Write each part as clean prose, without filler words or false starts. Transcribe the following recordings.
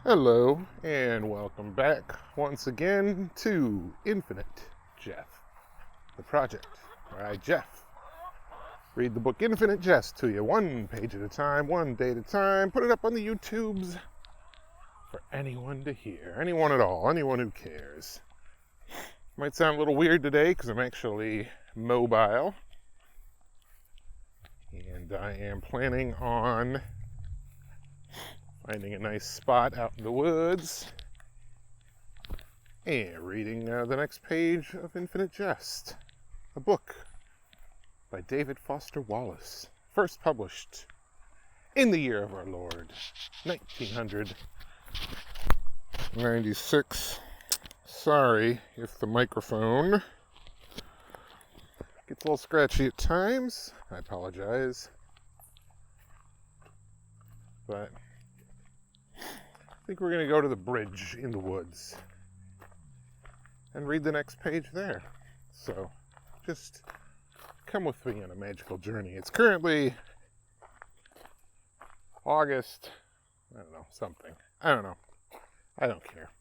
Hello, and welcome back once again to Infinite Jeff, the project where I, Jeff, read the book Infinite Jest to you, one page at a time, one day at a time, put it up on the YouTubes for anyone to hear, anyone at all, anyone who cares. Might sound a little weird today because I'm actually mobile, and I am planning on finding a nice spot out in the woods and reading the next page of Infinite Jest, a book by David Foster Wallace, first published in the year of our Lord, 1996. Sorry if the microphone gets a little scratchy at times. I apologize. But I think we're going to go to the bridge in the woods and read the next page there. So just come with me on a magical journey. It's currently August, I don't know, something. I don't know. I don't care.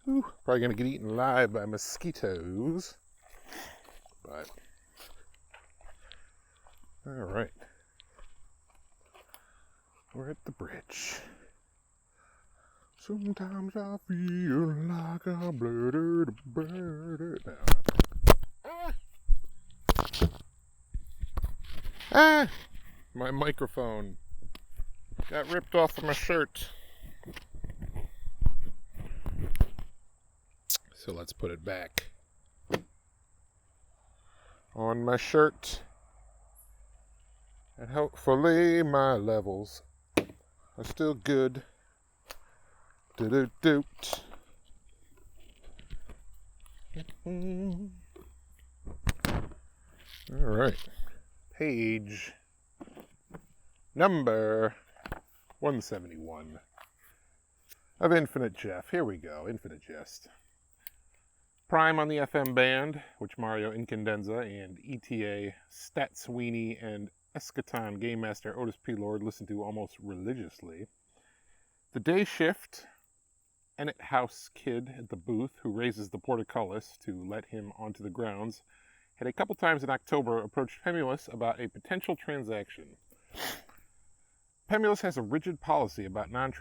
Probably going to get eaten alive by mosquitoes. But, alright. We're at the bridge. Sometimes I feel like a blooded bird. No. My microphone got ripped off of my shirt. So let's put it back on my shirt. And hopefully my levels are still good. Do-do-doot. Alright. Page number 171 of Infinite Jeff. Here we go, Infinite Jest. Prime on the FM band, which Mario Incandenza and ETA Statsweenie and Eschaton Game Master Otis P. Lord listen to almost religiously. The day shift, Ennet House kid at the booth who raises the portcullis to let him onto the grounds had a couple times in October approached Pemulus about a potential transaction. Pemulus has a rigid policy about not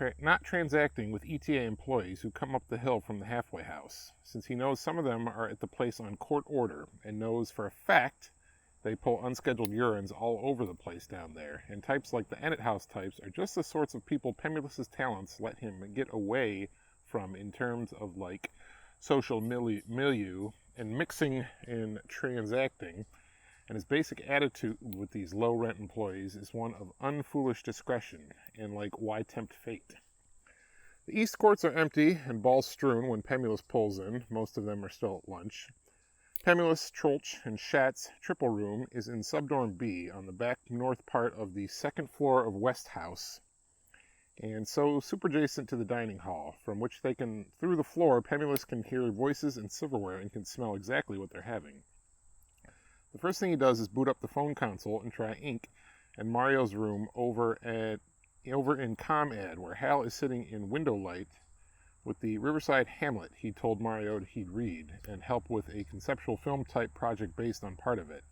transacting with ETA employees who come up the hill from the halfway house, since he knows some of them are at the place on court order, and knows for a fact they pull unscheduled urines all over the place down there, and types like the Ennet House types are just the sorts of people Pemulus's talents let him get away from in terms of, like, social milieu and mixing and transacting. And his basic attitude with these low-rent employees is one of unfoolish discretion and, like, why tempt fate? The East Courts are empty and balls strewn when Pemulus pulls in. Most of them are still at lunch. Pemulus, Troelch, and Schatz's triple room is in Subdorm B on the back north part of the second floor of West House, and so super adjacent to the dining hall, from which they can, through the floor, Pemulus can hear voices and silverware and can smell exactly what they're having. The first thing he does is boot up the phone console and try Ink and Mario's room over in ComAd, where Hal is sitting in window light with the Riverside Hamlet he told Mario he'd read and help with a conceptual film-type project based on part of it.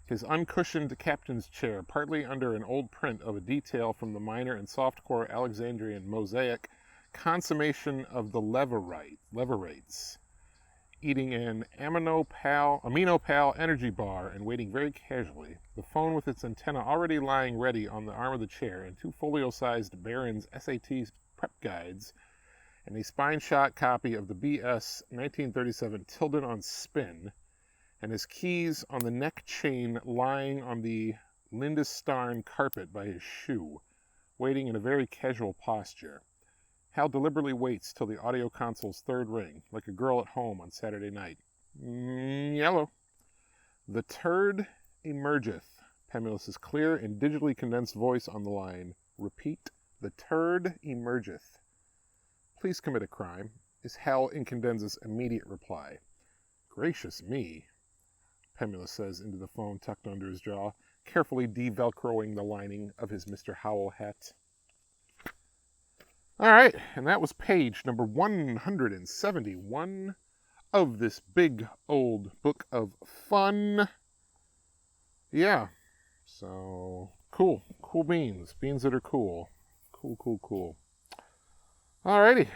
His uncushioned captain's chair, partly under an old print of a detail from the minor and softcore Alexandrian mosaic consummation of the Leverates, eating an Amino Pal energy bar and waiting very casually, the phone with its antenna already lying ready on the arm of the chair, and two folio-sized Barron's SAT prep guides, and a spine-shot copy of the BS 1937 Tilden on Spin, and his keys on the neck chain lying on the Lindisfarne carpet by his shoe, waiting in a very casual posture. Hal deliberately waits till the audio console's third ring, like a girl at home on Saturday night. Yellow. The turd emergeth. Pemulus's clear and digitally condensed voice on the line. Repeat. The turd emergeth. Please commit a crime, is Hal Incandenza's immediate reply. Gracious me. Pemula says into the phone tucked under his jaw, carefully de-velcroing the lining of his Mr. Howell hat. All right, and that was page number 171 of this big old book of fun. Yeah, so cool beans that are cool. Cool. All righty,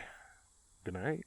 good night.